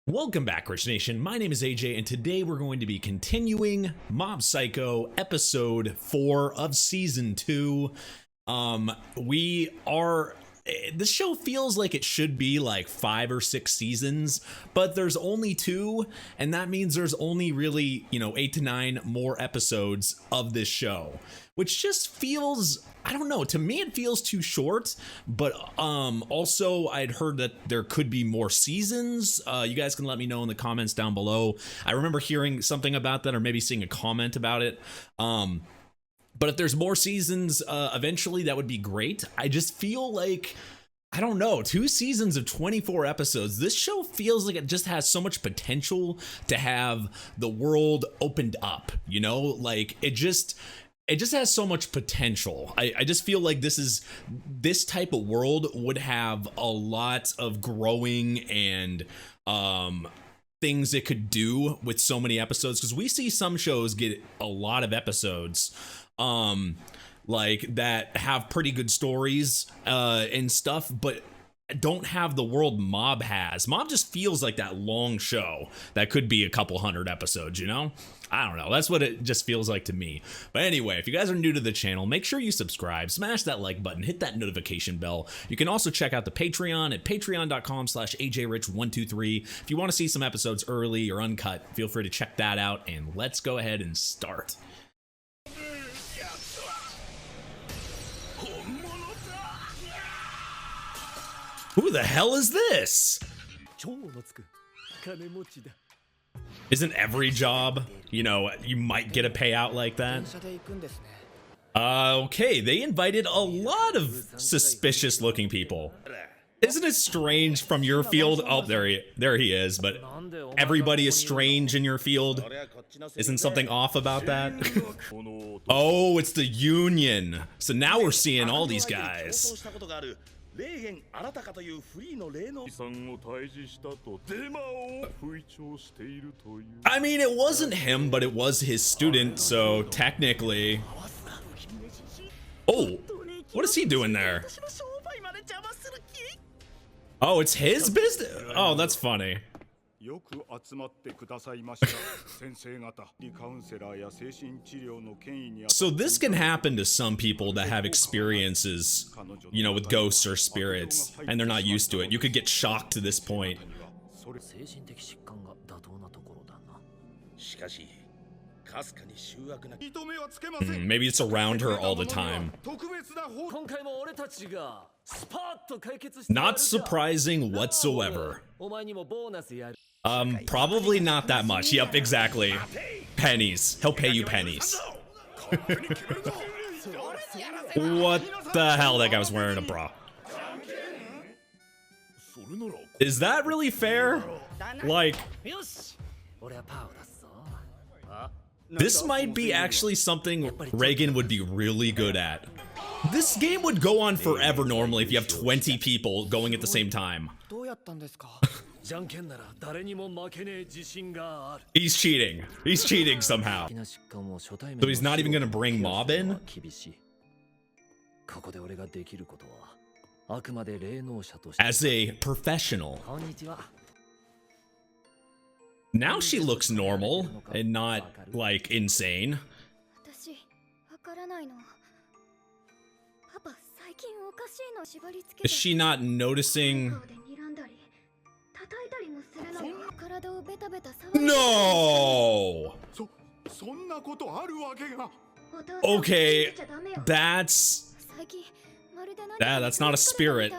Welcome back, Rich Nation. My name is AJ, and today we're going to be continuing Mob Psycho episode 4 of season 2. This show feels like it should be like 5 or 6 seasons, but there's only 2, and that means there's only really, 8 to 9 more episodes of this show, which just feels, I don't know, to me it feels too short. But also I'd heard that there could be more seasons. You guys can let me know in the comments down below. I remember hearing something about that, or maybe seeing a comment about it. But if there's more seasons eventually, that would be great. I just feel like, I don't know, 2 seasons of 24 episodes. This show feels like it just has so much potential to have the world opened up, like it just has so much potential. I just feel like this type of world would have a lot of growing and things it could do with so many episodes, because we see some shows get a lot of episodes like that have pretty good stories and stuff, but don't have the world Mob has. Mob just feels like that long show that could be a couple hundred episodes, I don't know. That's what it just feels like to me. But anyway, if you guys are new to the channel, make sure you subscribe, smash that like button, hit that notification bell. You can also check out the Patreon at patreon.com/ajrich123. If you want to see some episodes early or uncut, feel free to check that out, and let's go ahead and start. Who the hell is this? Isn't every job, you might get a payout like that? Okay, they invited a lot of suspicious looking people. Isn't it strange from your field? Oh, there he is, but everybody is strange in your field. Isn't something off about that? Oh, it's the union. So now we're seeing all these guys. I mean, it wasn't him, but it was his student, so technically. Oh, what is he doing there? Oh, it's his business? Oh, that's funny. So this can happen to some people that have experiences, with ghosts or spirits, and they're not used to it. You could get shocked to this point. Maybe it's around her all the time. Not surprising whatsoever. Probably not that much. Yep, exactly. Pennies. He'll pay you pennies. What the hell? That guy was wearing a bra. Is that really fair? Like, this might be actually something Reagan would be really good at. This game would go on forever normally if you have 20 people going at the same time. He's cheating. He's cheating somehow. So he's not even gonna bring Mob in? As a professional. Now she looks normal and not, like, insane. Is she not noticing? No! Okay, that's not a spirit.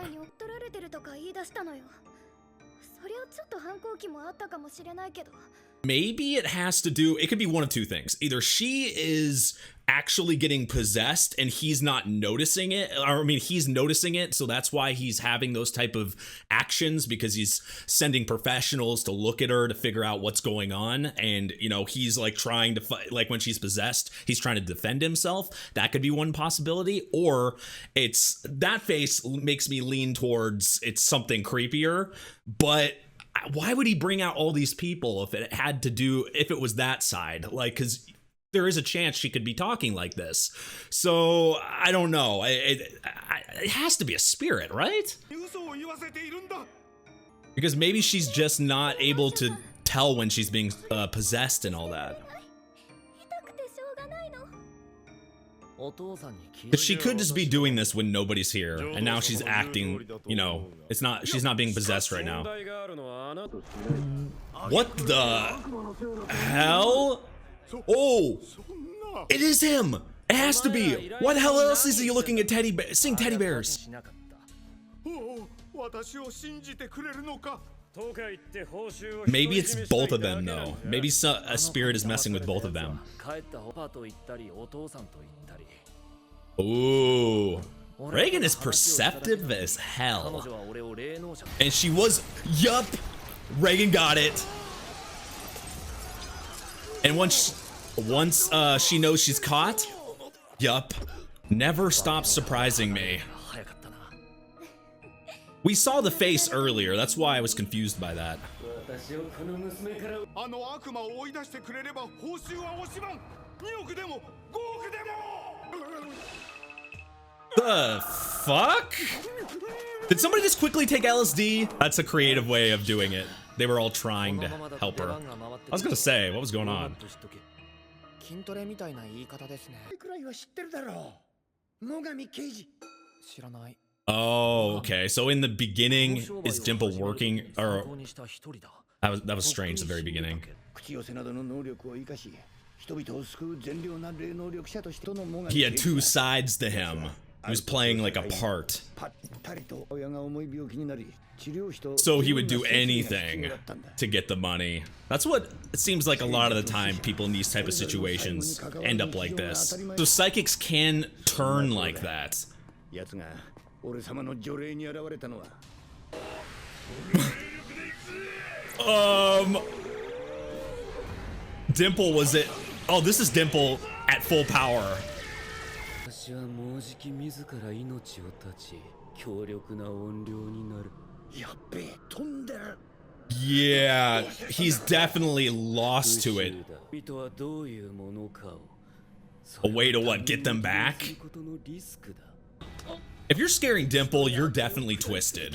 Maybe it has to do, it could be one of two things. Either she is actually getting possessed and he's not noticing it, or I mean he's noticing it, so that's why he's having those type of actions, because he's sending professionals to look at her to figure out what's going on, and he's like trying to fight, like when she's possessed he's trying to defend himself. That could be one possibility. Or it's, that face makes me lean towards it's something creepier, but why would he bring out all these people if it was that side? Like, because there is a chance she could be talking like this. So I don't know. It has to be a spirit, right? Because maybe she's just not able to tell when she's being possessed and all that. Because she could just be doing this when nobody's here, and now she's acting, you know, she's not being possessed right now. What the hell? Oh, it is him. It has to be. Why the hell else is he looking at seeing teddy bears? Maybe it's both of them though. Maybe a spirit is messing with both of them. Ooh. Reagan is perceptive as hell. And she was, yup. Reagan got it. And once she knows she's caught, yup. Never stops surprising me. We saw the face earlier, that's why I was confused by that. The fuck? Did somebody just quickly take LSD? That's a creative way of doing it. They were all trying to help her. I was gonna say, what was going on? Oh, okay. So in the beginning, is Dimple working? Or that was strange. The very beginning. He had two sides to him. He was playing like a part. So he would do anything to get the money. That's what it seems like a lot of the time people in these type of situations end up like this. So psychics can turn like that. Dimple was it? Oh, this is Dimple at full power. Yeah, he's definitely lost to it. A way to what? Get them back? If you're scaring Dimple, you're definitely twisted.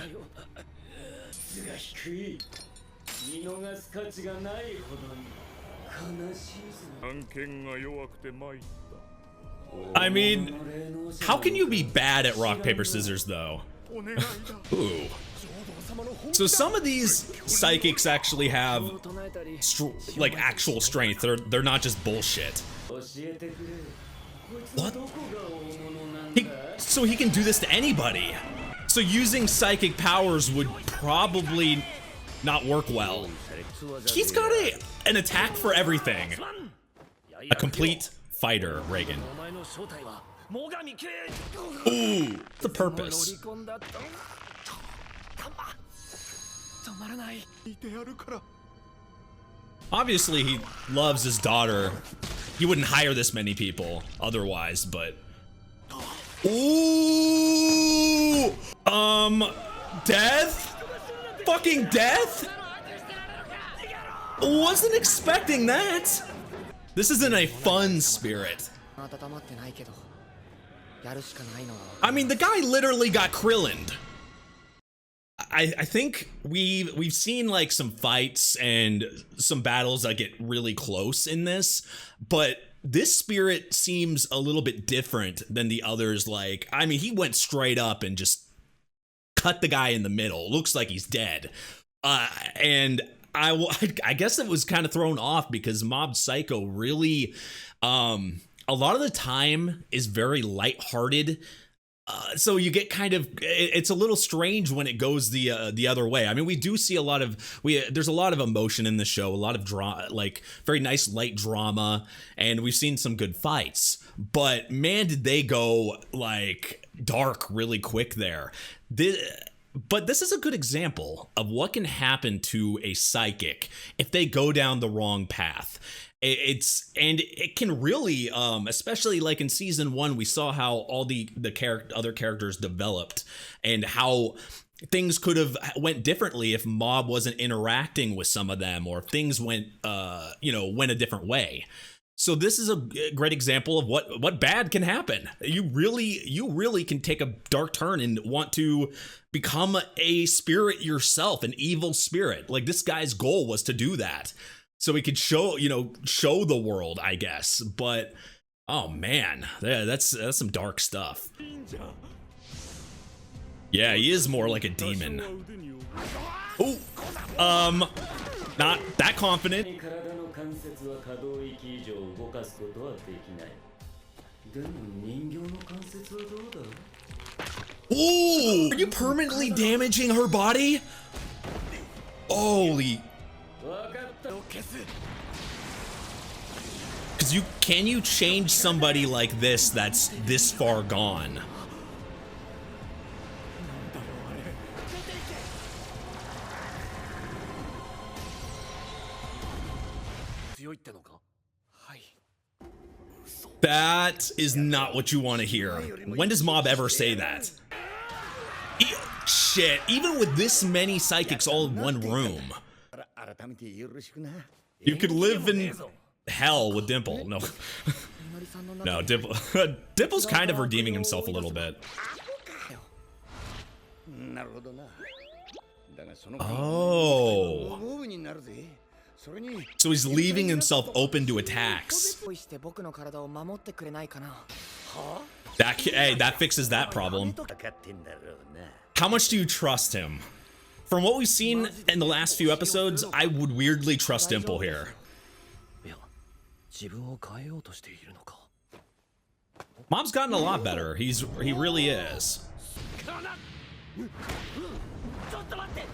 I mean, how can you be bad at rock, paper, scissors, though? Ooh. So some of these psychics actually have, like, actual strength. They're not just bullshit. What? So he can do this to anybody. So using psychic powers would probably not work well. He's got an attack for everything. A complete fighter, Reagan. Ooh, the purpose. Obviously, he loves his daughter. He wouldn't hire this many people otherwise, but... Ooh! Death? Fucking death? Wasn't expecting that. This isn't a fun spirit. I mean, the guy literally got Krillined. I think we've seen like some fights and some battles that get really close in this, but this spirit seems a little bit different than the others. Like, I mean, he went straight up and just cut the guy in the middle. Looks like he's dead. And I guess it was kind of thrown off because Mob Psycho really, a lot of the time is very lighthearted. So you get kind of, it's a little strange when it goes the other way. I mean, we do see there's a lot of emotion in the show, a lot of drama, like very nice light drama, and we've seen some good fights, but man, did they go like dark really quick there. But this is a good example of what can happen to a psychic if they go down the wrong path. It can really, especially like in season 1, we saw how all the other characters developed and how things could have went differently if Mob wasn't interacting with some of them, or if things went a different way. So this is a great example of what bad can happen. You really can take a dark turn and want to become a spirit yourself, an evil spirit. Like, this guy's goal was to do that, so he could show the world, I guess. But oh man, that's some dark stuff. Yeah, he is more like a demon. Oh, not that confident. Ooh, are you permanently damaging her body? Holy. Because can you change somebody like this that's this far gone? That is not what you want to hear. When does Mob ever say that? Shit, even with this many psychics all in one room, you could live in hell with Dimple. No. No, Dimple. Dimple's kind of redeeming himself a little bit. Oh. So he's leaving himself open to attacks. That fixes that problem. How much do you trust him? From what we've seen in the last few episodes, I would weirdly trust Dimple here. Mob's gotten a lot better. He really is.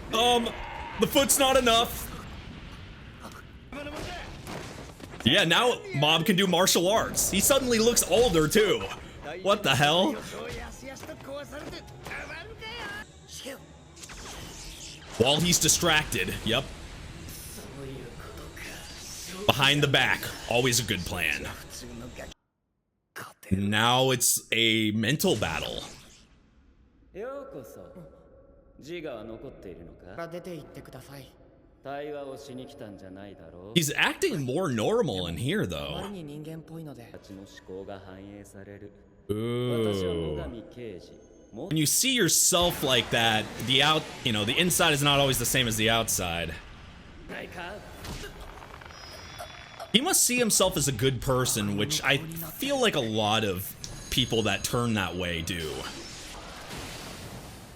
The foot's not enough. Yeah, now Mob can do martial arts. He suddenly looks older too. What the hell? While he's distracted, yep. Behind the back, always a good plan. Now it's a mental battle. He's acting more normal in here, though. Ooh. When you see yourself like that, the inside is not always the same as the outside. He must see himself as a good person, which I feel like a lot of people that turn that way do.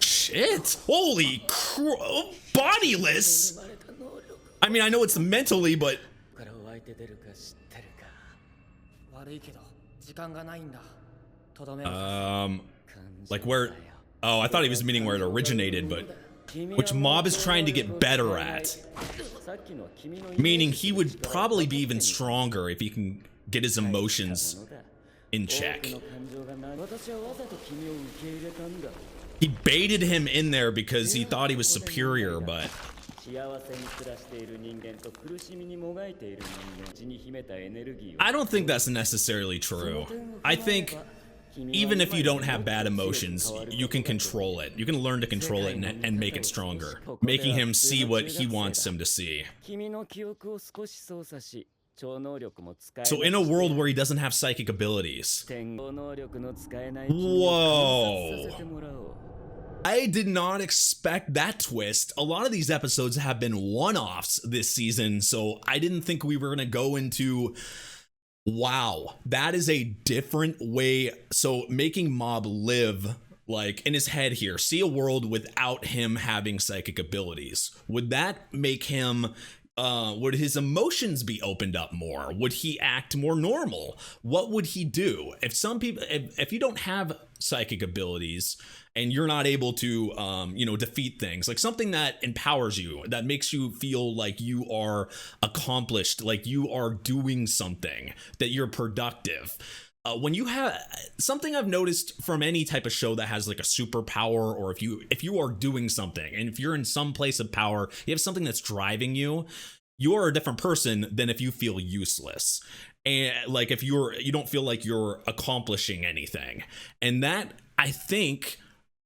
Shit! Holy crap! Bodiless! I mean, I know it's mentally, but... Like where... Oh, I thought he was meaning where it originated, but... Which Mob is trying to get better at. Meaning he would probably be even stronger if he can get his emotions in check. He baited him in there because he thought he was superior, but... I don't think that's necessarily true. I think even if you don't have bad emotions, you can control it. You can learn to control it and make it stronger, making him see what he wants him to see. So in a world where he doesn't have psychic abilities. Whoa. I did not expect that twist. A lot of these episodes have been one-offs this season, so I didn't think we were going to go into... Wow, that is a different way. So making Mob live, like, in his head here, see a world without him having psychic abilities. Would that make him... would his emotions be opened up more? Would he act more normal? What would he do? If some people, if you don't have psychic abilities and you're not able to, defeat things, like something that empowers you, that makes you feel like you are accomplished, like you are doing something, that you're productive. When you have something I've noticed from any type of show that has like a superpower, or if you are doing something and if you're in some place of power, you have something that's driving you, you are a different person than if you feel useless. And like if you don't feel like you're accomplishing anything. And that, I think,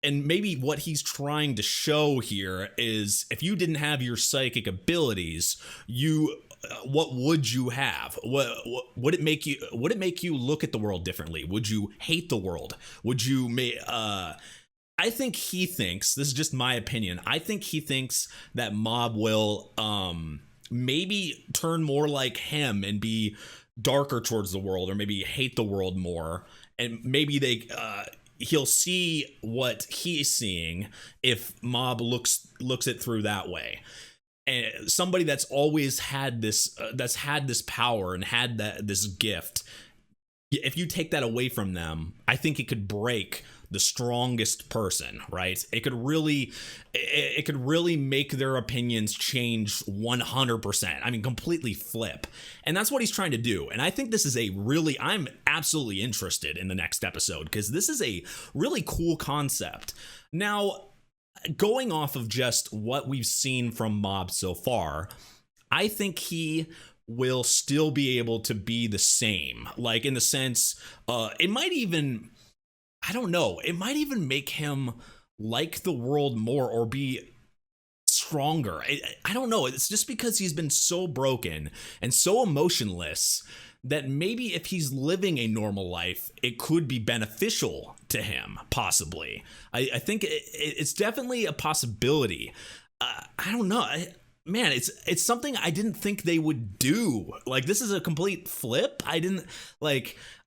and maybe what he's trying to show here is if you didn't have your psychic abilities, you what would you have? What would it make you? Would it make you look at the world differently? Would you hate the world? Would you I think he thinks, this is just my opinion, I think he thinks that Mob will maybe turn more like him and be darker towards the world, or maybe hate the world more, and maybe he'll see what he's seeing if Mob looks it through that way. And somebody that's always had this power and had this gift, if you take that away from them, I think it could break the strongest person, right? It could really make their opinions change 100%. I mean, completely flip. And that's what he's trying to do. And I think this is I'm absolutely interested in the next episode, because this is a really cool concept. Now, going off of just what we've seen from Mob so far, I think he will still be able to be the same, like in the sense, it might even, I don't know, it might even make him like the world more or be stronger. I don't know. It's just because he's been so broken and so emotionless that maybe if he's living a normal life, it could be beneficial to him, possibly. I think it's definitely a possibility. I don't know. Man, it's something I didn't think they would do. Like, this is a complete flip. I don't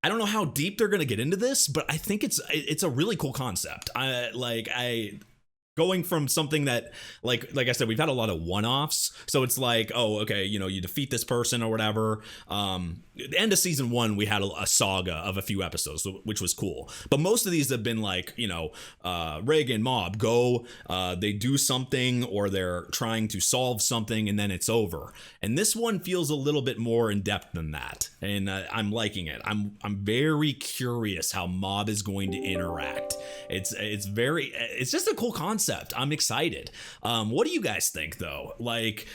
know how deep they're going to get into this, but I think it's a really cool concept. Going from something that, like I said, we've had a lot of one-offs. So it's like, oh, okay, you defeat this person or whatever. The end of season 1, we had a saga of a few episodes, which was cool. But most of these have been like, Reagan, Mob, go, they do something, or they're trying to solve something, and then it's over. And this one feels a little bit more in depth than that. And I'm liking it. I'm very curious how Mob is going to interact. It's just a cool concept. I'm excited. What do you guys think, though? Like,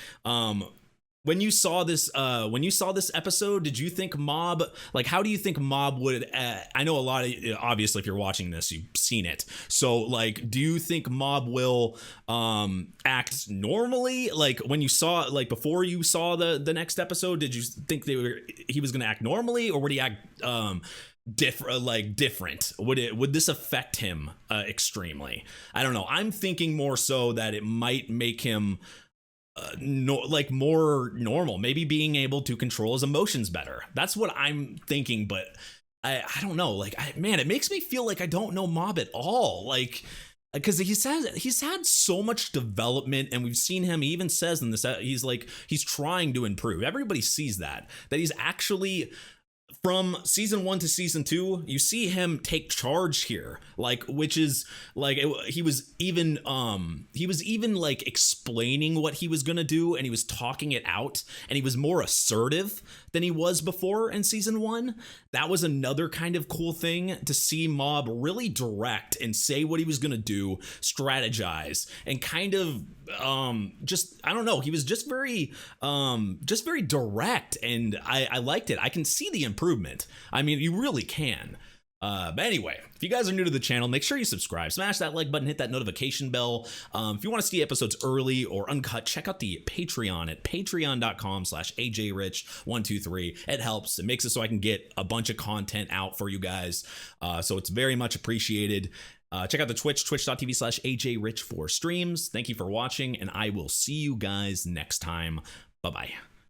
when you saw this episode, did you think Mob, like, how do you think Mob would, I know a lot of, obviously if you're watching this, you've seen it. So, like, do you think Mob will act normally? Like, when you saw, like, before you saw the next episode, did you think he was going to act normally, or would he act different? Would this affect him extremely? I don't know. I'm thinking more so that it might make him more normal, maybe being able to control his emotions better. That's what I'm thinking. But I don't know. Like, man, it makes me feel like I don't know Mob at all. Like, because he's had so much development, and we've seen him. He even says in this, he's trying to improve. Everybody sees that he's actually, from season 1 to season 2, you see him take charge here, like, which is like, he was even like explaining what he was gonna do, and he was talking it out, and he was more assertive than he was before in season 1. That was another kind of cool thing, to see Mob really direct and say what he was gonna do, strategize, and kind of just, I don't know, he was just very direct, and I liked it. I can see the improvement. I mean, you really can. But anyway, if you guys are new to the channel, make sure you subscribe, smash that like button, hit that notification bell. If you want to see episodes early or uncut, check out the Patreon at patreon.com/ajrich123. It helps. It makes it so I can get a bunch of content out for you guys. So it's very much appreciated. Check out the twitch.tv/ajrich for streams. Thank you for watching, and I will see you guys next time. Bye-bye.